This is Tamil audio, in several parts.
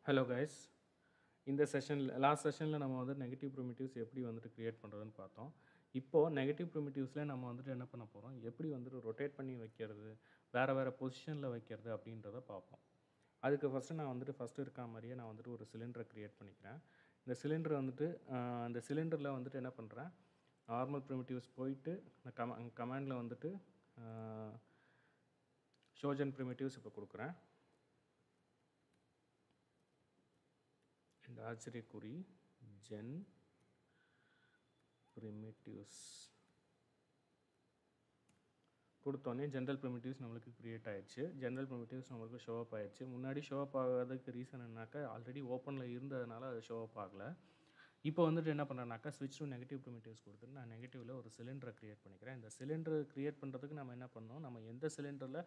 Hello guys. இந்த லாஸ்ட் செஷனில் நம்ம வந்து நெகட்டிவ் ப்ரிமிட்டிவ்ஸ் எப்படி வந்துட்டு க்ரியேட் பண்ணுறதுன்னு பார்த்தோம். இப்போது நெகட்டிவ் ப்ரிமிட்டிவ்ஸில் நம்ம வந்துட்டு என்ன பண்ண போகிறோம், எப்படி வந்துட்டு ரொட்டேட் பண்ணி வைக்கிறது, வேறு பொசிஷனில் வைக்கிறது அப்படின்றத பார்ப்போம். அதுக்கு ஃபஸ்ட்டு இருக்க மாதிரியே நான் வந்துட்டு ஒரு சிலிண்டரை க்ரியேட் பண்ணிக்கிறேன். இந்த சிலிண்டர் வந்துட்டு அந்த சிலிண்டரில் வந்துட்டு என்ன பண்ணுறேன், நார்மல் ப்ரிமிட்டிவ்ஸ் போயிட்டு இந்த கமாண்டில் வந்துட்டு ஷோஜன் ப்ரிமிட்டிவ்ஸ் இப்போ கொடுக்குறேன். இந்த ஆச்சரியக்குறி ஜென் ப்ரிமிட்டிவ்ஸ் கொடுத்தோன்னே ஜென்ரல் ப்ரிமிட்டிவ்ஸ் நம்மளுக்கு க்ரியேட் ஆகிடுச்சு. ஜென்ரல் ப்ரிமிட்டிவ்ஸ் நம்மளுக்கு ஷோ அப் ஆகிடுச்சு. முன்னாடி ஷோ அப் ஆகாததுக்கு ரீசன் என்னாக்கா, ஆல்ரெடி ஓப்பனில் இருந்ததுனால அது ஷோ அப் ஆகலை. இப்போ வந்துட்டு என்ன பண்ணுறேன்னாக்கா, ஸ்விட்ச் டு நெகட்டிவ் ப்ரிமிட்டிவ்ஸ் கொடுத்துட்டு நான் நெகட்டிவில் ஒரு சிலிண்டரை க்ரியேட் பண்ணிக்கிறேன். இந்த சிலிண்டர் க்ரியேட் பண்ணுறதுக்கு நம்ம என்ன பண்ணோம், நம்ம எந்த சிலிண்டரில்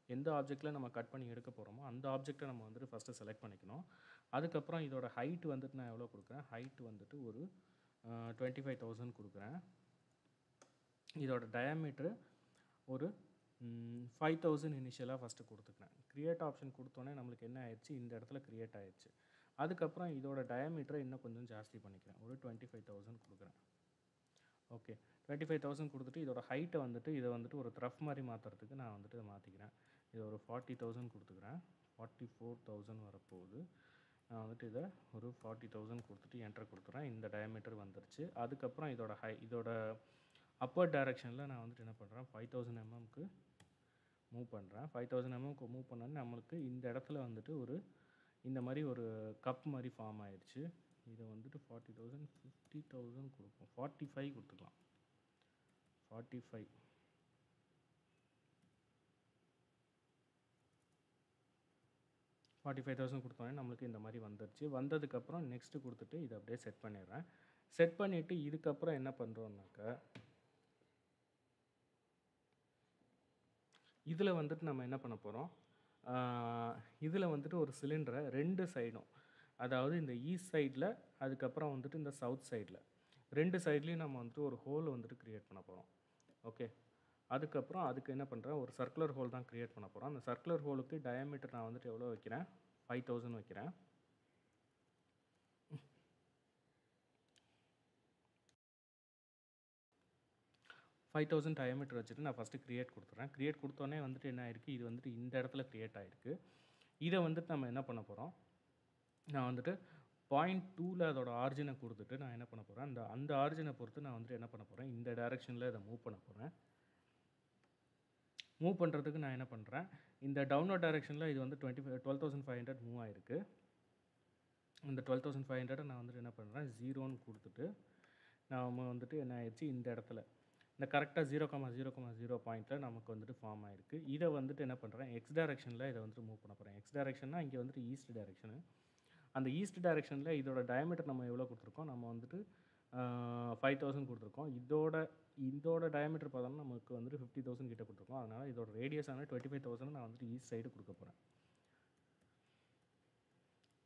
எந்த ஆப்ஜெக்டில் நம்ம கட் பண்ணி எடுக்க போகிறோமோ அந்த ஆப்ஜெக்டை நம்ம வந்துட்டு ஃபஸ்ட்டு செலக்ட் பண்ணிக்கணும். அதுக்கப்புறம் இதோட ஹைட் வந்துட்டு நான் எவ்வளோ கொடுக்குறேன், ஹைட் வந்துட்டு ஒரு 25,000 கொடுக்குறேன். இதோட டயாமீட்ரு ஒரு 5,000 இனிஷியலாக ஃபஸ்ட்டு கொடுத்துக்கிறேன். க்ரியேட் ஆப்ஷன் கொடுத்தோன்னே நம்மளுக்கு என்ன ஆயிடுச்சு, இந்த இடத்துல க்ரியேட் ஆயிடுச்சு. அதுக்கப்புறம் இதோட டயாமீட்டரை இன்னும் கொஞ்சம் ஜாஸ்தி பண்ணிக்கிறேன். ஒரு 25,000 கொடுக்குறேன். ஓகே, 25,000 கொடுத்துட்டு இதோட ஹைட்டை வந்துட்டு இதை வந்துட்டு ஒரு த்ரஃப் மாதிரி மாற்றுறதுக்கு நான் வந்துட்டு இதை மாற்றிக்கிறேன். இதை ஒரு 40,000 கொடுத்துக்கிறேன். 44,000 வரப்போகுது. நான் வந்துட்டு இதை ஒரு 40,000 கொடுத்துட்டு என்டர் கொடுத்துறேன். இந்த டயாமீட்டர் வந்துருச்சு. அதுக்கப்புறம் இதோட அப்பர் டைரெக்ஷனில் நான் வந்துட்டு என்ன பண்ணுறேன், 5,000 mmக்கு மூவ் பண்ணுறேன். 5,000 mmக்கு மூவ் பண்ணோன்னே நம்மளுக்கு இந்த இடத்துல வந்துட்டு இந்த மாதிரி ஒரு கப் மாதிரி ஃபார்ம் ஆயிடுச்சு. இதை வந்துட்டு 40,000 50,000 கொடுப்போம். 45 கொடுத்துக்கலாம். 45,000 கொடுத்தோன்னே நம்மளுக்கு இந்த மாதிரி வந்துடுச்சு. வந்ததுக்கப்புறம் நெக்ஸ்ட்டு கொடுத்துட்டு இதை அப்படியே செட் பண்ணிடுறேன். செட் பண்ணிவிட்டு இதுக்கப்புறம் என்ன பண்ணுறோன்னாக்கா, இதில் வந்துட்டு நம்ம என்ன பண்ண போகிறோம், இதில் வந்துட்டு ஒரு சிலிண்டரை 2 சைடும், அதாவது இந்த ஈஸ்ட் சைடில் அதுக்கப்புறம் வந்துட்டு இந்த சவுத் சைடில் 2 சைட்லேயும் நம்ம வந்துட்டு ஒரு ஹோல் வந்துட்டு க்ரியேட் பண்ண போகிறோம். ஓகே, அதுக்கப்புறம் அதுக்கு என்ன பண்ணுறேன், ஒரு சர்க்குலர் ஹோல் தான் க்ரியேட் பண்ண போகிறோம். அந்த சர்க்குலர் ஹோலுக்கு டயாமீட்டர் நான் வந்துட்டு எவ்வளோ வைக்கிறேன், 5,000 வைக்கிறேன். 5,000 டயாமீட்டர் வச்சுட்டு நான் ஃபஸ்ட்டு க்ரியேட் கொடுத்துட்றேன். க்ரியேட் கொடுத்தோன்னே வந்துட்டு என்ன ஆயிருக்கு, இது வந்துட்டு இந்த இடத்துல க்ரியேட் ஆகிருக்கு. இதை வந்துட்டு நம்ம என்ன பண்ண போகிறோம், நான் வந்துட்டு 0.2ல் அதோட ஆரிஜினை கொடுத்துட்டு நான் என்ன பண்ண போகிறேன், அந்த ஆரிஜினை பொறுத்து நான் வந்துட்டு என்ன பண்ண போகிறேன், இந்த டைரெக்ஷனில் இதை மூவ் பண்ண போகிறேன். மூவ் பண்ணுறதுக்கு நான் என்ன பண்ணுறேன், இந்த டவுன்வர்ட் டைரெக்ஷனில் இது வந்து 12,500 மூவ் ஆகிருக்கு. இந்த 12,500 நான் வந்துட்டு என்ன பண்ணுறேன், 0ன்னு கொடுத்துட்டு நாம் வந்துட்டு என்ன ஆயிடுச்சு, இந்த இடத்துல இந்த கரெக்டாக 0,0,0 பாயிண்ட்டில் நமக்கு வந்துட்டு ஃபார்ம் ஆகிருக்கு. இதை வந்துட்டு என்ன பண்ணுறேன், எக்ஸ் டைரெக்ஷனில் இதை வந்துட்டு மூவ் பண்ண போகிறேன். எக்ஸ் டைரெக்ஷன்னா இங்கே வந்துட்டு ஈஸ்ட் டைரெக்ஷனு. அந்த ஈஸ்ட் டைரெக்ஷனில் இதோட டயாமீட்டர் நம்ம எவ்வளோ கொடுத்துருக்கோம், நம்ம வந்துட்டு 5,000 கொடுத்துருக்கோம். இதோட டயாமீட்டர் பார்த்தோம்னா நமக்கு வந்துட்டு 50,000 கிட்ட கொடுத்துருக்கோம். அதனால் இதோட ரேடியஸான 25,000 நான் வந்துட்டு ஈஸ்ட் சைடு கொடுக்க போகிறேன்.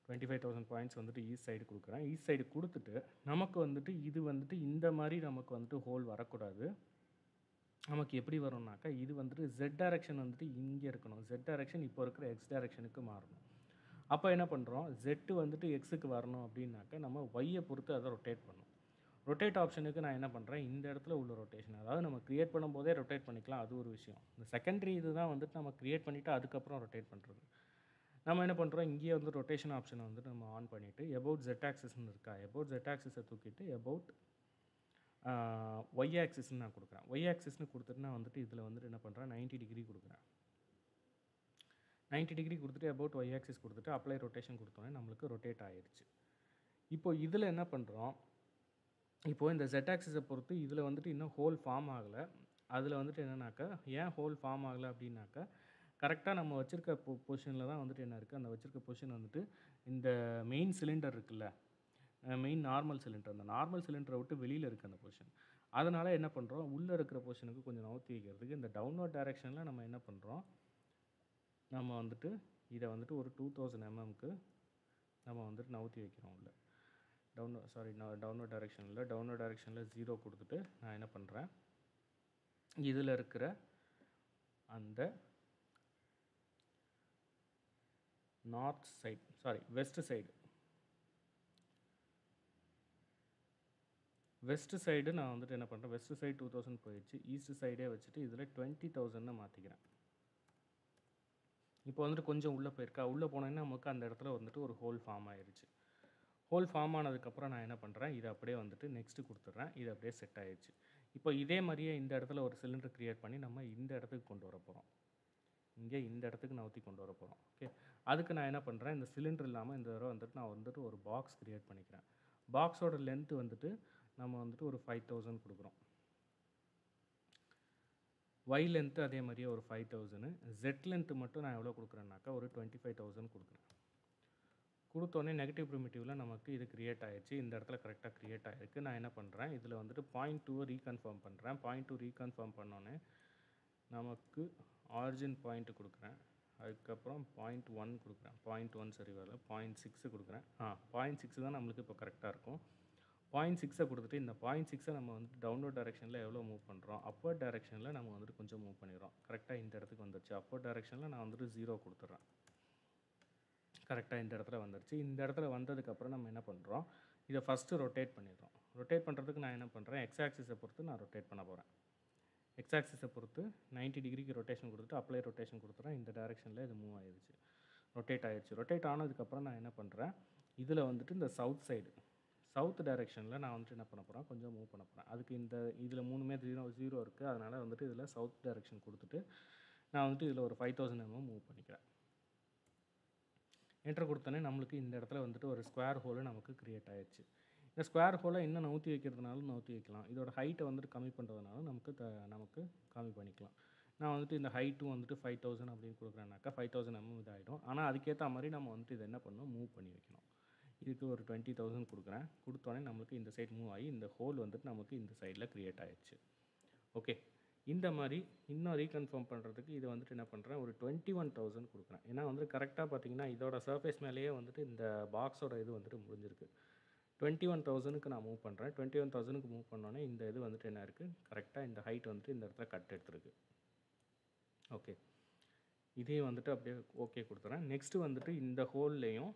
25,000 பாயிண்ட்ஸ் வந்துட்டு ஈஸ்ட் சைடு கொடுக்குறேன். ஈஸ்ட் சைடு கொடுத்துட்டு நமக்கு வந்துட்டு இது வந்துட்டு இந்த மாதிரி நமக்கு வந்துட்டு ஹோல் வரக்கூடாது. நமக்கு எப்படி வரும்னாக்கா, இது வந்துட்டு ஜெட் டைரெக்ஷன் வந்துட்டு இங்கே இருக்கணும். ஜெட் டைரெக்ஷன் இப்போ இருக்கிற எக்ஸ் டைரெக்ஷனுக்கு மாறணும். அப்போ என்ன பண்ணுறோம், ஜெட்டு வந்துட்டு எக்ஸுக்கு வரணும் அப்படின்னாக்கா நம்ம ஒய்யை பொறுத்து அதை ரொட்டேட் பண்ணணும். ரொட்டேட் ஆப்ஷனுக்கு நான் என்ன பண்ணுறேன், இந்த இடத்துல உள்ள ரொட்டேஷன், அதாவது நம்ம க்ரியேட் பண்ணும்போதே ரொட்டேட் பண்ணிக்கலாம், அது ஒரு விஷயம். இந்த செகண்டரி இது தான் வந்துட்டு நம்ம க்ரியேட் பண்ணிவிட்டு அதுக்கப்புறம் ரொட்டேட் பண்ணுறது. நம்ம என்ன பண்ணுறோம், இங்கேயே வந்து ரொட்டேஷன் ஆப்ஷனை வந்துட்டு நம்ம ஆன் பண்ணிவிட்டு எபவுட் ஜெட் ஆக்சிஸ்ன்னு இருக்கா, எபவுட் ஜெட் ஆக்சிஸை தூக்கிட்டு எபவுட் ஒய் ஆக்சிஸ்ன்னு நான் கொடுக்குறேன். ஒய் ஆக்சிஸ்ன்னு கொடுத்துட்டு நான் வந்துட்டு இதில் வந்துட்டு என்ன பண்ணுறேன், 90 டிகிரி கொடுக்குறேன். 90 டிகிரி கொடுத்துட்டு அபவுட் ஒய் ஆக்சிஸ் கொடுத்துட்டு அப்ளை ரொட்டேஷன் கொடுத்தோன்னே நம்மளுக்கு ரொட்டேட் ஆகிடுச்சு. இப்போ இதில் என்ன பண்ணுறோம், இப்போது இந்த ஜெட் ஆக்சிஸை பொறுத்து இதில் வந்துட்டு இன்னும் ஹோல் ஃபார்ம் ஆகலை. அதில் வந்துட்டு என்னன்னாக்கா, ஏன் ஹோல் ஃபார்ம் ஆகலை அப்படின்னாக்கா, கரெக்டாக நம்ம வச்சுருக்க பொசிஷனில் தான் வந்துட்டு என்ன இருக்குது, அந்த வச்சுருக்க பொசிஷன் வந்துட்டு இந்த மெயின் சிலிண்டர் இருக்குல்ல, மெயின் நார்மல் சிலிண்டர், அந்த நார்மல் சிலிண்டரை விட்டு வெளியில் இருக்குது அந்த பொசிஷன். அதனால் என்ன பண்ணுறோம், உள்ளே இருக்கிற பொசிஷனுக்கு கொஞ்சம் நவுத்தி வைக்கிறதுக்கு இந்த டவுன்வர்ட் டைரெக்ஷனில் நம்ம என்ன பண்ணுறோம், நம்ம வந்துட்டு இதை வந்துட்டு ஒரு 2,000 mmக்கு நம்ம வந்துட்டு நவுத்தி வைக்கிறோம். உள்ள டவுன்வர்ட் டைரெக்ஷனில் 0 கொடுத்துட்டு நான் என்ன பண்ணுறேன், இதில் இருக்கிற அந்த நார்த் சைடு வெஸ்ட் சைடு நான் வந்துட்டு என்ன பண்ணுறேன், வெஸ்ட் சைடு 2000 போயிடுச்சு. ஈஸ்ட் சைடே வச்சுட்டு இதில் 20,000 மாற்றிக்கிறேன். இப்போ வந்துட்டு கொஞ்சம் உள்ளே போயிருக்கா, உள்ளே போனோன்னா நமக்கு அந்த இடத்துல வந்துட்டு ஒரு ஹோல் ஃபார்ம் ஆயிடுச்சு. ஹோல் ஃபார்ம் ஆனதுக்கப்புறம் நான் என்ன பண்ணுறேன், இதை அப்படியே வந்துட்டு நெக்ஸ்ட்டு கொடுத்துட்றேன். இது அப்படியே செட் ஆயிடுச்சு. இப்போ இதே மாதிரியே இந்த இடத்துல ஒரு சிலிண்டர் க்ரியேட் பண்ணி நம்ம இந்த இடத்துக்கு கொண்டு வர போகிறோம். இங்கே இந்த இடத்துக்கு நவுத்தி கொண்டு வர போகிறோம். ஓகே, அதுக்கு நான் என்ன பண்ணுறேன், இந்த சிலிண்டர் இல்லாமல் இந்த தடவை வந்துட்டு நான் வந்துட்டு ஒரு பாக்ஸ் க்ரியேட் பண்ணிக்கிறேன். பாக்ஸோட லென்த்து வந்துட்டு நம்ம வந்துட்டு ஒரு 5000 கொடுக்குறோம். ஒய் லென்த்து அதே மாதிரியே ஒரு 5000. ஜெட் லென்த்து மட்டும் நான் எவ்வளோ கொடுக்குறேன்னாக்கா ஒரு 25,000 கொடுக்குறேன். கொடுத்தோடனே நெகட்டிவ் ப்ரிமிட்டிவில் நமக்கு இது க்ரியேட் ஆகிடுச்சு. இந்த இடத்துல கரெக்டாக க்ரியேட் ஆகிருக்கு. நான் என்ன பண்ணுறேன், இதில் வந்துட்டு 0.2 ரீகன்ஃபார்ம் பண்ணுறேன். 0.2 ரீகன்ஃபார்ம் பண்ணோன்னே நமக்கு ஆரிஜின் பாயிண்ட் கொடுக்குறேன். அதுக்கப்புறம் 0.1 கொடுக்குறேன். 0.1 சரி வரல, 0.6 கொடுக்குறேன். 0.6 தான் நம்மளுக்கு இப்போ கரெக்டாக இருக்கும். 0.6 கொடுத்துட்டு இந்த 0.6 நம்ம வந்துட்டு டவுன்வர்ட் டைரெக்ஷனில் எவ்வளோ மூவ் பண்ணுறோம், அப்போர்ட் டைரெக்ஷனில் நம்ம வந்துட்டு கொஞ்சம் மூவ் பண்ணிடுறோம். கரெக்டாக இந்த இடத்துக்கு வந்துடுச்சு. அப்போர்ட் டைரெக்ஷனில் நான் வந்துட்டு 0 கொடுத்துட்றேன். கரெக்டாக இந்த இடத்துல வந்துடுச்சு. இந்த இடத்துல வந்ததுக்கப்புறம் நம்ம என்ன பண்ணுறோம், இதை ஃபஸ்ட்டு ரொட்டேட் பண்ணிடுறோம். ரொட்டேட் பண்ணுறதுக்கு நான் என்ன பண்ணுறேன், எக்ஸ் ஆக்சிஸை பொறுத்து நான் ரொட்டேட் பண்ண போகிறேன். எக்ஸ் ஆக்சிஸை பொறுத்து 90 டிகிரிக்கு ரொட்டேஷன் கொடுத்துட்டு அப்ளை ரொட்டேஷன் கொடுத்துறேன். இந்த டைரெக்ஷனில் இது மூவ் ஆயிடுச்சு, ரொட்டேட் ஆயிடுச்சு. ரொட்டேட் ஆனதுக்கப்புறம் நான் என்ன பண்ணுறேன், இதில் வந்துட்டு இந்த சவுத் டைரெக்ஷனில் நான் வந்துட்டு என்ன பண்ண போகிறேன், கொஞ்சம் மூவ் பண்ண போகிறேன். அதுக்கு இதில் 3மே 0 இருக்குது. அதனால் வந்துட்டு இதில் சவுத் டைரெக்ஷன் கொடுத்துட்டு நான் வந்துட்டு இதில் ஒரு 5000 mm மூவ் பண்ணிக்கிறேன். என்டர் கொடுத்தோன்னே நம்மளுக்கு இந்த இடத்துல வந்துட்டு ஒரு ஸ்கொயர் ஹோலு நமக்கு க்ரியேட் ஆயிடுச்சு. இந்த ஸ்கொயர் ஹோலை இன்னும் நவுத்தி வைக்கிறதுனாலும் நவுத்தி வைக்கலாம். இதோட ஹைட்டை வந்துட்டு கம்மி பண்ணுறதுனால நமக்கு கம்மி பண்ணிக்கலாம். நான் வந்துட்டு இந்த ஹைட்டும் வந்துட்டு 5000 அப்படின்னு கொடுக்குறேன்னாக்கா 5000 mm இதாகிடும். ஆனால் அதுக்கேற்ற மாதிரி நம்ம வந்துட்டு இதை என்ன பண்ணணும், மூவ் பண்ணி வைக்கணும். இதுக்கு ஒரு 20,000 கொடுக்குறேன். கொடுத்தோன்னே நம்மளுக்கு இந்த சைடு மூவ் ஆகி இந்த ஹோல் வந்துட்டு நமக்கு இந்த சைடில் க்ரியேட் ஆயிடுச்சு. ஓகே, இந்த மாதிரி இன்னும் ரீகன்ஃபார்ம் பண்ணுறதுக்கு இதை வந்துட்டு என்ன பண்ணுறேன், ஒரு 21,000 கொடுக்குறேன். ஏன்னா வந்துட்டு கரெக்டாக பார்த்தீங்கன்னா இதோட சர்ஃபேஸ் மேலேயே வந்துட்டு இந்த பாக்ஸோட இது வந்துட்டு முடிஞ்சிருக்கு. 21,000க்கு நான் மூவ் பண்ணுறேன். 21,000க்கு மூவ் பண்ணோன்னே இந்த இது வந்துட்டு என்ன இருக்குது, கரெக்டாக இந்த ஹைட் வந்துட்டு இந்த இடத்துல கட் எடுத்துருக்கு. ஓகே, இதே வந்துட்டு அப்படியே ஓகே கொடுத்துறேன். நெக்ஸ்ட்டு வந்துட்டு இந்த ஹோல்லையும்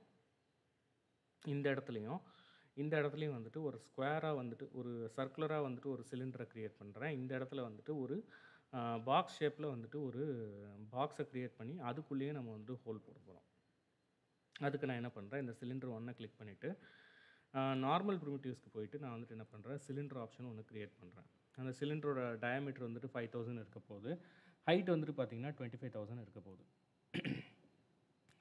இந்த இடத்துலையும் வந்துட்டு ஒரு ஸ்கொயராக வந்துட்டு ஒரு சர்க்குலராக வந்துட்டு ஒரு சிலிண்டரை க்ரியேட் பண்ணுறேன். இந்த இடத்துல வந்துட்டு ஒரு பாக்ஸ் ஷேப்பில் வந்துட்டு ஒரு பாக்ஸை க்ரியேட் பண்ணி அதுக்குள்ளேயே நம்ம வந்துட்டு ஹோல் போட போகிறோம். அதுக்கு நான் என்ன பண்ணுறேன், இந்த சிலிண்டர் 1 கிளிக் பண்ணிவிட்டு நார்மல் ப்ரிமிட்டிவ்ஸ்க்கு போயிட்டு நான் வந்துட்டு என்ன பண்ணுறேன், சிலிண்டர் ஆப்ஷன் ஒன்று க்ரியேட் பண்ணுறேன். அந்த சிலிண்டரோட டயாமீட்டர் வந்துட்டு 5000 இருக்க போகுது. ஹைட் வந்துட்டு பார்த்திங்கன்னா 25,000 இருக்க போகுது.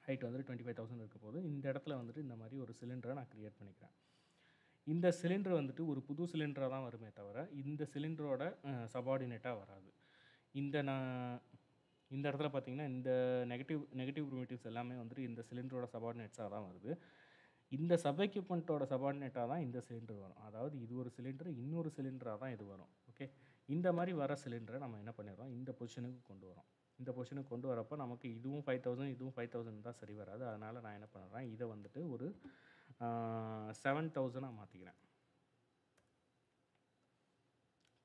ஹைட் வந்துட்டு 25,000 இருக்க போகுது. இந்த இடத்துல வந்துட்டு இந்த மாதிரி ஒரு சிலிண்டரை நான் க்ரியேட் பண்ணிக்கிறேன். இந்த சிலிண்டர் வந்துட்டு ஒரு புது சிலிண்டராக தான் வருமே தவிர இந்த சிலிண்டரோட சபார்டினேட்டாக வராது. இந்த இடத்துல பார்த்திங்கன்னா இந்த நெகட்டிவ் ப்ரிமிட்டிவ்ஸ் எல்லாமே வந்துட்டு இந்த சிலிண்டரோட சபார்டினேட்ஸாக தான் வருது. இந்த சப் எக்யூப்மெண்ட்டோட சபார்டினேட்டாக தான் இந்த சிலிண்டர் வரும். அதாவது இது ஒரு சிலிண்டர், இன்னொரு சிலிண்டராக தான் இது வரும். ஓகே, இந்த மாதிரி வர சிலிண்டரை நம்ம என்ன பண்ணிடுறோம், இந்த பொசிஷனுக்கு கொண்டு வரோம். இந்த பொசிஷனுக்கு கொண்டு வரப்போ நமக்கு இதுவும் 5000 இதுவும் 5000 தான் சரி வராது. அதனால் நான் என்ன பண்ணுறேன், இதை வந்துட்டு ஒரு 7000 மாற்றிக்கிறேன்.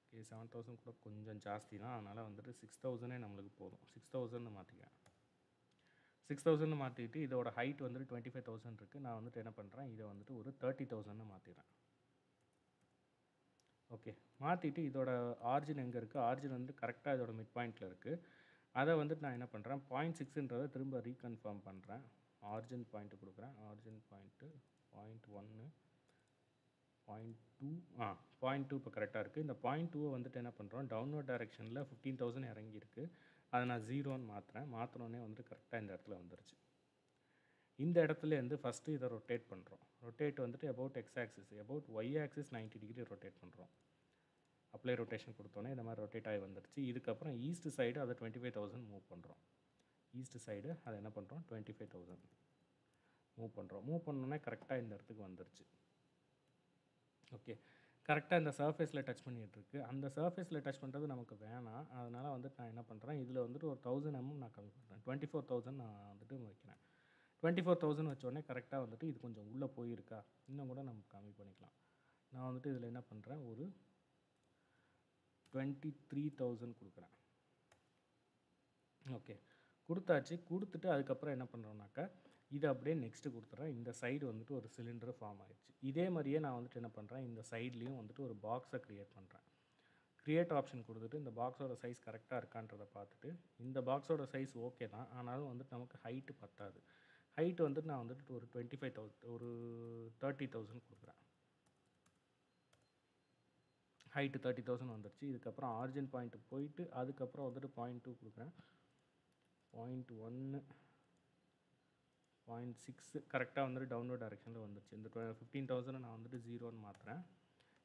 ஓகே, 7000 கூட கொஞ்சம் ஜாஸ்தி தான். அதனால் வந்துட்டு 6000 நம்மளுக்கு போதும். 6000 மாற்றிக்கிறேன். 6000 மாற்றிட்டு இதோட ஹைட் வந்துட்டு 25,000 இருக்குது. நான் வந்துட்டு என்ன பண்ணுறேன், இதை வந்துட்டு ஒரு 30,000 மாற்றிடுறேன். ஓகே, மாற்றிட்டு இதோட ஆரிஜின் எங்கே இருக்குது, ஆரிஜின் வந்துட்டு கரெக்டாக இதோட மிட் பாயிண்ட்டில் இருக்குது. அதை வந்துட்டு நான் என்ன பண்ணுறேன், 0.6ன்றதை திரும்ப ரீகன்ஃபார்ம் பண்ணுறேன். ஆரிஜின் பாயிண்ட்டு கொடுக்குறேன். ஆரிஜின் பாயிண்ட்டு 0.1 0.2 0.2 இப்போ கரெக்டாக இருக்குது. இந்த 0.2 வந்துட்டு என்ன பண்ணுறோம், டவுன்வர்ட் டைரெக்ஷனில் 15,000 இறங்கியிருக்கு. அதை நான் 0ன்னு மாற்றினோடனே வந்துட்டு கரெக்டாக இந்த இடத்துல வந்துருச்சு. இந்த இடத்துலேருந்து ஃபஸ்ட்டு இதை ரொட்டேட் பண்ணுறோம். ரொட்டேட் வந்துட்டு about X axis, about Y axis 90 degree rotate பண்ணுறோம். அப்ளை ரொட்டேஷன் கொடுத்தோன்னே இந்த மாதிரி ரொட்டேட் ஆகி வந்துடுச்சு. இதுக்கப்புறம் ஈஸ்ட் சைடு அதை 25,000 மூவ் பண்ணுறோம். ஈஸ்ட் சைடு அதை என்ன பண்ணுறோம், 25,000 மூவ் பண்ணுறோம். மூவ் பண்ணோன்னே கரெக்டாக இந்த இடத்துக்கு வந்துருச்சு. ஓகே, கரெக்டாக இந்த சர்ஃபேஸில் டச் பண்ணிகிட்ருக்கு. அந்த சர்ஃபேஸில் டச் பண்ணுறது நமக்கு வேணாம். அதனால் வந்துட்டு நான் என்ன பண்ணுறேன், இதில் வந்துட்டு ஒரு 1000 mm நான் கம்மி பண்ணுறேன். 24,000 நான் வந்துட்டு வைக்கிறேன். 24,000 வச்சோடனே கரெக்டாக வந்துட்டு இது கொஞ்சம் உள்ளே போயிருக்கா, இன்னும் கூட நம்ம கம்மி பண்ணிக்கலாம். நான் வந்துட்டு இதில் என்ன பண்ணுறேன், ஒரு 23,000 கொடுக்குறேன். ஓகே, கொடுத்தாச்சு. கொடுத்துட்டு அதுக்கப்புறம் என்ன பண்ணுறோம்னாக்கா இதை அப்படியே நெக்ஸ்ட்டு கொடுத்துட்றேன். இந்த சைடு வந்துட்டு ஒரு சிலிண்டர் ஃபார்ம் ஆயிடுச்சு. இதே மாதிரியே நான் வந்துட்டு என்ன பண்ணுறேன், இந்த சைட்லேயும் வந்துட்டு ஒரு பாக்ஸை க்ரியேட் பண்ணுறேன். க்ரியேட் ஆப்ஷன் கொடுத்துட்டு இந்த பாக்ஸோட சைஸ் கரெக்டாக இருக்கான்றதை பார்த்துட்டு, இந்த பாக்ஸோட சைஸ் ஓகே தான், ஆனாலும் வந்துட்டு நமக்கு ஹைட்டு பத்தாது. ஹைட்டு வந்துட்டு நான் வந்துட்டு ஒரு 25,000 ஒரு 30,000 கொடுக்குறேன். ஹைட்டு 30,000 வந்துடுச்சு. இதுக்கப்புறம் ஆரிஜின் பாயிண்ட்டு போயிட்டு அதுக்கப்புறம் வந்துட்டு 0.2 கொடுக்குறேன். 0.1 0.6 கரெக்டாக வந்துட்டு டவுன்வர்ட் டைரெக்ஷனில் வந்துடுச்சு. இந்த 15,000 நான் வந்துட்டு 0ன்னு மாற்றுறேன்.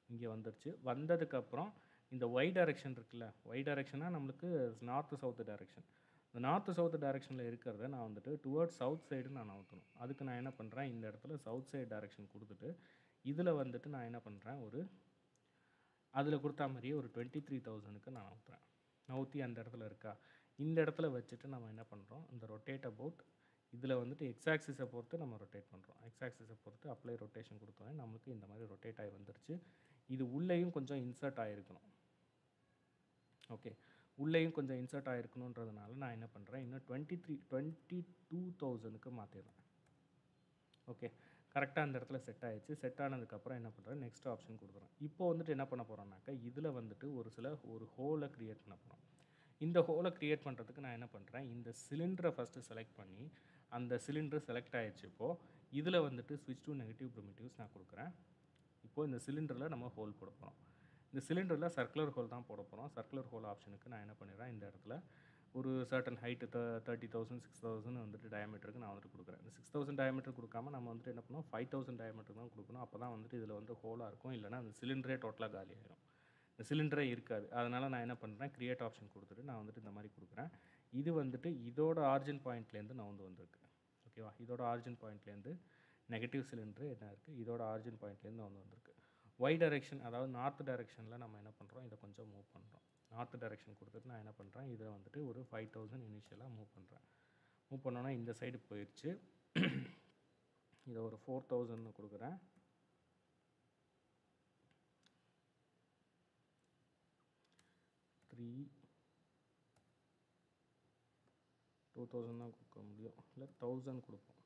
இங்கே வந்துடுச்சு. வந்ததுக்கப்புறம் இந்த ஒய் டைரெக்ஷன் இருக்குல்ல, ஒய் டைரெக்ஷனாக நம்மளுக்கு நார்த்து சவுத்து டைரெக்ஷன். இந்த நார்த்து சவுத்து டைரெக்ஷனில் இருக்கிறத நான் வந்துட்டு டுவர்ட்ஸ் சவுத் சைடு நான் நகர்த்தணும். அதுக்கு நான் என்ன பண்ணுறேன், இந்த இடத்துல சவுத் சைடு டைரெக்ஷன் கொடுத்துட்டு இதில் வந்துட்டு நான் என்ன பண்ணுறேன், ஒரு அதில் கொடுத்தா மாதிரியே ஒரு 23,000க்கு நான் நகர்த்துறேன். நவுத்தி அந்த இடத்துல இருக்கா, இந்த இடத்துல வச்சுட்டு நம்ம என்ன பண்ணுறோம், இந்த ரொட்டேட் அபவுட் இதில் வந்துட்டு எக்ஸ் ஆக்சிஸை பொறுத்து நம்ம ரொட்டேட் பண்ணுறோம். எக்ஸ் ஆக்சிஸை பொறுத்து அப்ளை ரொட்டேஷன் கொடுத்தோன்னே நம்மளுக்கு இந்த மாதிரி ரொட்டேட் ஆகி வந்துருச்சு. இது உள்ளேயும் கொஞ்சம் இன்சர்ட் ஆகிருக்கணும். ஓகே, உள்ளேயும் கொஞ்சம் இன்சர்ட் ஆகிருக்கணுன்றதுனால நான் என்ன பண்ணுறேன், இன்னும் 22,000க்கு மாற்றிடுறேன். ஓகே, கரெக்டாக அந்த இடத்துல செட் ஆகிடுச்சு. செட் ஆனதுக்கப்புறம் என்ன பண்ணுறேன், நெக்ஸ்ட் ஆப்ஷன் கொடுக்குறேன். இப்போ வந்துட்டு என்ன பண்ண போகிறோம்னாக்கா, இதில் வந்துட்டு ஒரு ஹோலை க்ரியேட் பண்ண போகிறோம். இந்த ஹோலை க்ரியேட் பண்ணுறதுக்கு நான் என்ன பண்ணுறேன், இந்த சிலிண்டரை ஃபஸ்ட்டு செலக்ட் பண்ணி அந்த சிலிண்டர் செலக்ட் ஆகிடுச்சு. இப்போது இதில் வந்துட்டு ஸ்விட்ச் டு நெகட்டிவ் ப்ரிமிட்டிவ்ஸ் நான் கொடுக்குறேன். இப்போது இந்த சிலிண்டரில் நம்ம ஹோல் போட போகிறோம். இந்த சிலிண்டரில் சர்க்குலர் ஹோல் தான் போட போகிறோம். சர்க்குலர் ஹோல் ஆப்ஷனுக்கு நான் என்ன பண்ணிடுறேன், இந்த இடத்துல ஒரு சர்டன் ஹைட்டு 30,000 6,000 வந்துட்டு டயமீட்டருக்கு நான் வந்துட்டு கொடுக்குறேன். இந்த 6,000 டயமீட்டர் கொடுக்காம நம்ம வந்துட்டு என்ன பண்ணோம், 5,000 டயமீட்டர் தான் கொடுக்கணும். அப்போ தான் வந்துட்டு இதில் வந்து ஹோலாக இருக்கும். இல்லைனா அந்த சிலிண்டரே டோட்டலாக காலி ஆகிடும், இந்த சிலிண்டரே இருக்காது. அதனால் நான் என்ன பண்ணுறேன், க்ரியேட் ஆப்ஷன் கொடுத்துட்டு நான் வந்துட்டு இந்த மாதிரி கொடுக்குறேன். இது வந்துட்டு இதோட ஆரிஜின் பாயிண்ட்லேருந்து நான் வந்திருக்கு. ஓகேவா, இதோட ஆரிஜின் பாயிண்ட்லேருந்து நெகட்டிவ் சிலிண்டர் என்ன இருக்குது, இதோட ஆரிஜின் பாயிண்ட்லேருந்து வந்திருக்கு. ஒய் டைரெக்ஷன், அதாவது நார்த் டைரெக்ஷனில் நம்ம என்ன பண்ணுறோம், இதை கொஞ்சம் மூவ் பண்ணுறோம். நார்த் டைரெக்ஷன் கொடுத்துட்டு நான் என்ன பண்ணுறேன், இதை வந்துட்டு ஒரு 5,000 இனிஷியலாக மூவ் பண்ணுறேன். மூவ் பண்ணோன்னா இந்த சைடு போயிடுச்சு. இதை ஒரு 4,000 கொடுக்குறேன். த்ரீ 2,000 தான் கொடுக்க முடியும், இல்லை 1,000 கொடுப்போம்.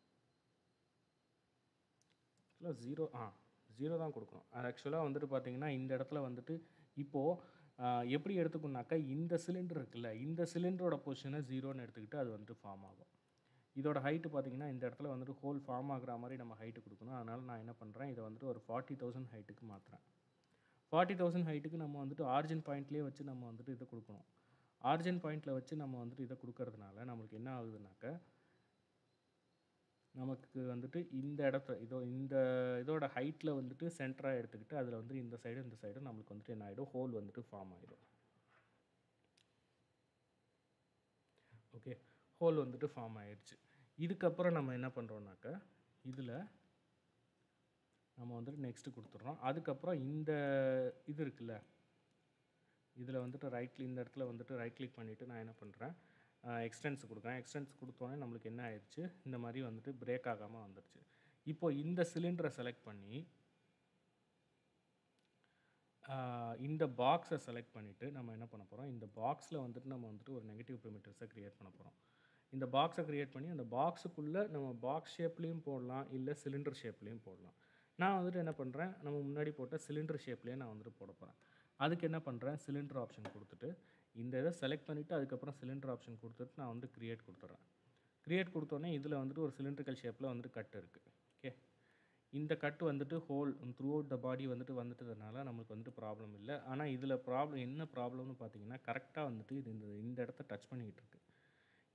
இல்லை 0 தான் கொடுக்கணும். ஆக்சுவலாக வந்துட்டு பார்த்தீங்கன்னா இந்த இடத்துல வந்துட்டு இப்போது எப்படி எடுத்துக்கணுனாக்கா, இந்த சிலிண்டர் இருக்குல்ல, இந்த சிலிண்டரோட பொசிஷனை 0ன்னு எடுத்துக்கிட்டு அது வந்துட்டு ஃபார்ம் ஆகும். இதோட ஹைட்டு பார்த்தீங்கன்னா இந்த இடத்துல வந்துட்டு ஹோல் ஃபார்ம் ஆகிற மாதிரி நம்ம ஹைட்டு கொடுக்கணும். அதனால் நான் என்ன பண்ணுறேன், இதை வந்துட்டு ஒரு 40,000 ஹைட்டுக்கு மாற்றுறேன். 40,000 ஹைட்டுக்கு நம்ம வந்துட்டு ஆரிஜின் பாயிண்ட்லேயே வச்சு நம்ம வந்துட்டு இதை கொடுக்கணும். ஆரிஜின் பாயிண்டில் வச்சு நம்ம வந்துட்டு இதை கொடுக்கறதுனால நம்மளுக்கு என்ன ஆகுதுனாக்கா, நமக்கு வந்துட்டு இந்த இடத்துல இதோட ஹைட்டில் வந்துட்டு சென்டராக எடுத்துக்கிட்டு அதில் வந்து இந்த சைடு நம்மளுக்கு வந்துட்டு என்ன ஆகிடும், ஹோல் வந்துட்டு ஃபார்ம் ஆகிடும். ஓகே, ஹோல் வந்துட்டு ஃபார்ம் ஆகிடுச்சு. இதுக்கப்புறம் நம்ம என்ன பண்ணுறோம்னாக்கா, இதில் நம்ம வந்துட்டு நெக்ஸ்ட்டு கொடுத்துட்றோம். அதுக்கப்புறம் இந்த இது இருக்குல்ல, இதில் வந்துட்டு இந்த இடத்துல வந்துட்டு ரைட் கிளிக் பண்ணிவிட்டு நான் என்ன பண்ணுறேன், எக்ஸ்டென்ஸ் கொடுக்குறேன். எக்ஸ்டென்ஸ் கொடுத்தோன்னே நம்மளுக்கு என்ன ஆயிடுச்சு, இந்த மாதிரி வந்துட்டு பிரேக் ஆகாமல் வந்துடுச்சு. இப்போது இந்த சிலிண்டரை செலக்ட் பண்ணி இந்த பாக்ஸை செலக்ட் பண்ணிவிட்டு நம்ம என்ன பண்ண போகிறோம், இந்த பாக்ஸில் வந்துட்டு நம்ம வந்துட்டு ஒரு நெகட்டிவ் ப்ரிமிட்டிவ்ஸை க்ரியேட் பண்ண போகிறோம். இந்த பாக்ஸை க்ரியேட் பண்ணி அந்த பாக்ஸுக்குள்ளே நம்ம பாக்ஸ் ஷேப்லேயும் போடலாம், இல்லை சிலிண்டர் ஷேப்லேயும் போடலாம். நான் வந்துட்டு என்ன பண்ணுறேன், நம்ம முன்னாடி போட்ட சிலிண்டர் ஷேப்லேயே நான் வந்துட்டு போட போகிறேன். அதுக்கு என்ன பண்ணுறேன், சிலிண்டர் ஆப்ஷன் கொடுத்துட்டு இந்த இதை செலக்ட் பண்ணிவிட்டு அதுக்கப்புறம் சிலிண்டர் ஆப்ஷன் கொடுத்துட்டு நான் வந்து க்ரியேட் கொடுத்துட்றேன். க்ரியேட் கொடுத்தோன்னே இதில் வந்துட்டு ஒரு சிலிண்ட்ரிக்கல் ஷேப்பில் வந்துட்டு கட் இருக்குது. ஓகே, இந்த கட் வந்துட்டு ஹோல் த்ரூ அவுட் த பாடி வந்துட்டதுனால நம்மளுக்கு வந்துட்டு ப்ராப்ளம் இல்லை. ஆனால் இதில் என்ன ப்ராப்ளம்னு பார்த்தீங்கன்னா, கரெக்டாக வந்துட்டு இது இந்த இடத்த டச் பண்ணிக்கிட்டு இருக்குது.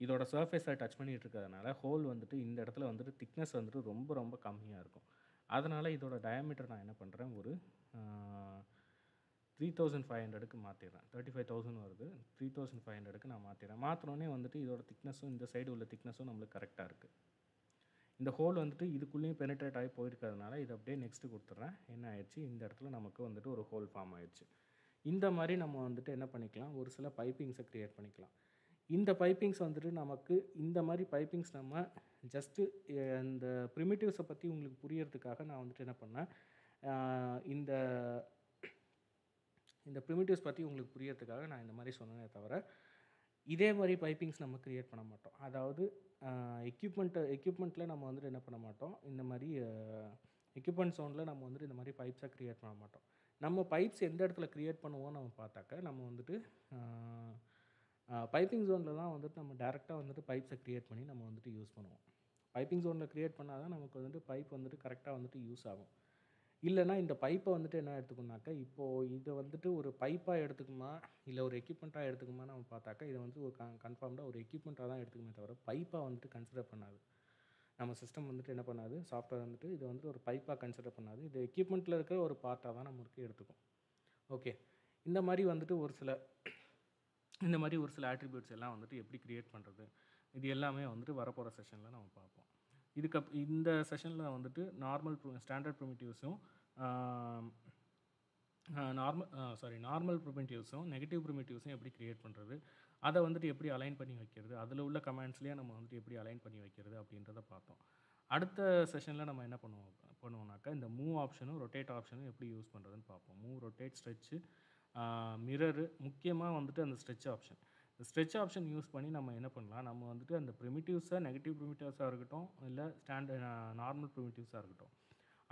இதோட சர்ஃபேஸை டச் பண்ணிகிட்டு இருக்கிறதுனால ஹோல் வந்துட்டு இந்த இடத்துல வந்துட்டு திக்னஸ் வந்துட்டு ரொம்ப ரொம்ப கம்மியாக இருக்கும். அதனால் இதோட டயாமீட்டர் நான் என்ன பண்ணுறேன், ஒரு 3,500க்கு மாற்றிடுறேன். 35,000 வருது, 3,500க்கு நான் மாற்றிடுறேன். மாற்றினோடனே வந்துட்டு இதோட திக்னஸும் இந்த சைடு உள்ள திக்னஸும் நம்மளுக்கு கரெக்டாக இருக்குது. இந்த ஹோல் வந்துட்டு இதுக்குள்ளேயும் பெனிட்ரேட் ஆகி போயிருக்கிறதுனால இதை அப்படியே நெக்ஸ்ட்டு கொடுத்துட்றேன். என்ன ஆயிடுச்சு, இந்த இடத்துல நமக்கு வந்துட்டு ஒரு ஹோல் ஃபார்ம் ஆயிடுச்சு. இந்த மாதிரி நம்ம வந்துட்டு என்ன பண்ணிக்கலாம், ஒரு சில பைப்பிங்ஸை க்ரியேட் பண்ணிக்கலாம். இந்த பைப்பிங்ஸ் வந்துட்டு நமக்கு இந்த மாதிரி பைப்பிங்ஸ் நம்ம ஜஸ்ட்டு இந்த ப்ரிமிட்டிவ்ஸை பற்றி உங்களுக்கு புரியறதுக்காக நான் வந்துட்டு என்ன பண்ணேன், இந்த ப்ரிமிட்டிவ்ஸ் பற்றி உங்களுக்கு புரியறதுக்காக நான் இந்த மாதிரி சொன்னேனே தவிர, இதே மாதிரி பைப்பிங்ஸ் நம்ம க்ரியேட் பண்ண மாட்டோம். அதாவது எக்யூப்மெண்ட்டில் நம்ம வந்துட்டு என்ன பண்ண மாட்டோம், இந்த மாதிரி எக்யூப்மெண்ட் ஜோனில் நம்ம வந்துட்டு இந்த மாதிரி பைப்ஸை க்ரியேட் பண்ண மாட்டோம். நம்ம பைப்ஸ் எந்த இடத்துல க்ரியேட் பண்ணுவோம் நம்ம பார்த்தாக்க, நம்ம வந்துட்டு பைப்பிங் ஜோனில் தான் வந்துட்டு நம்ம டேரெக்டாக வந்துட்டு பைப்ஸை க்ரியேட் பண்ணி நம்ம வந்துட்டு யூஸ் பண்ணுவோம். பைப்பிங் ஜோனில் க்ரியேட் பண்ணால் தான் நமக்கு வந்துட்டு பைப் வந்துட்டு கரெக்டாக வந்துட்டு யூஸ் ஆகும். இல்லைனா இந்த பைப்பை வந்துட்டு என்ன எடுத்துக்கணும்னாக்கா, இப்போது இதை வந்துட்டு ஒரு பைப்பாக எடுத்துக்குமா இல்லை ஒரு எக்யூப்மெண்ட்டாக எடுத்துக்குமா நம்ம பார்த்தாக்கா, இதை வந்து ஒரு கன்ஃபார்ம்டாக ஒரு எக்யூப்மெண்ட்டாக தான் எடுத்துக்குமே தவிர பைப்பாக வந்துட்டு கன்சிடர் பண்ணாது. நம்ம சிஸ்டம் வந்துட்டு என்ன பண்ணாது, சாஃப்ட்வேர் வந்துட்டு இதை வந்துட்டு ஒரு பைப்பாக கன்சிடர் பண்ணாது. இது எக்யூப்மெண்ட்டில் இருக்கிற ஒரு பார்ட்டாக தான் நம்மளுக்கு எடுத்துக்கும். ஓகே, இந்த மாதிரி வந்துட்டு ஒரு சில ஆட்ரிபியூட்ஸ் எல்லாம் வந்துட்டு எப்படி க்ரியேட் பண்ணுறது, இது எல்லாமே வந்துட்டு வரப்போகிற செஷனில் நம்ம பார்ப்போம். இந்த செஷனில் வந்துட்டு ஸ்டாண்டர்ட் ப்ரிமிட்டிவ்ஸும் நார்மல் ப்ரிமிட்டிவ்ஸும் நெகட்டிவ் ப்ரிமிட்டிவ்ஸும் எப்படி க்ரியேட் பண்ணுறது, அதை வந்துட்டு எப்படி அலைன் பண்ணி வைக்கிறது, அதில் உள்ள கமெண்ட்ஸ்லேயே நம்ம வந்துட்டு எப்படி அலைன் பண்ணி வைக்கிறது அப்படின்றத பார்த்தோம். அடுத்த செஷனில் நம்ம என்ன பண்ணுவோம்னாக்கா, இந்த மூவ் ஆப்ஷனும் ரொட்டேட் ஆப்ஷனும் எப்படி யூஸ் பண்ணுறதுன்னு பார்ப்போம். மூவ், ரொட்டேட், ஸ்ட்ரெச்சு, மிரரு, முக்கியமாக வந்துட்டு அந்த ஸ்ட்ரெச் ஆப்ஷன் யூஸ் பண்ணி நம்ம என்ன பண்ணலாம், நம்ம வந்துட்டு அந்த ப்ரிமிட்டிவ்ஸை நெகட்டிவ் ப்ரிமிட்டிவ்ஸாக இருக்கட்டும், இல்லை நார்மல் ப்ரிமிட்டிவ்ஸாக இருக்கட்டும்,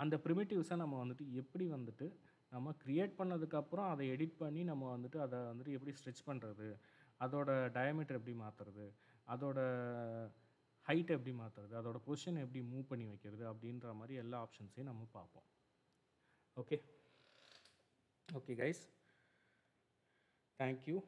அந்த ப்ரிமிட்டிவ்ஸை நம்ம வந்துட்டு எப்படி வந்துட்டு நம்ம க்ரியேட் பண்ணதுக்கப்புறம் அதை எடிட் பண்ணி நம்ம வந்துட்டு அதை வந்துட்டு எப்படி ஸ்ட்ரெச் பண்ணுறது, அதோட டயமீட்டர் எப்படி மாற்றுறது, அதோட ஹைட் எப்படி மாற்றுறது, அதோட பொசிஷன் எப்படி மூவ் பண்ணி வைக்கிறது அப்படின்ற மாதிரி எல்லா ஆப்ஷன்ஸையும் நம்ம பார்ப்போம். Okay guys, thank you.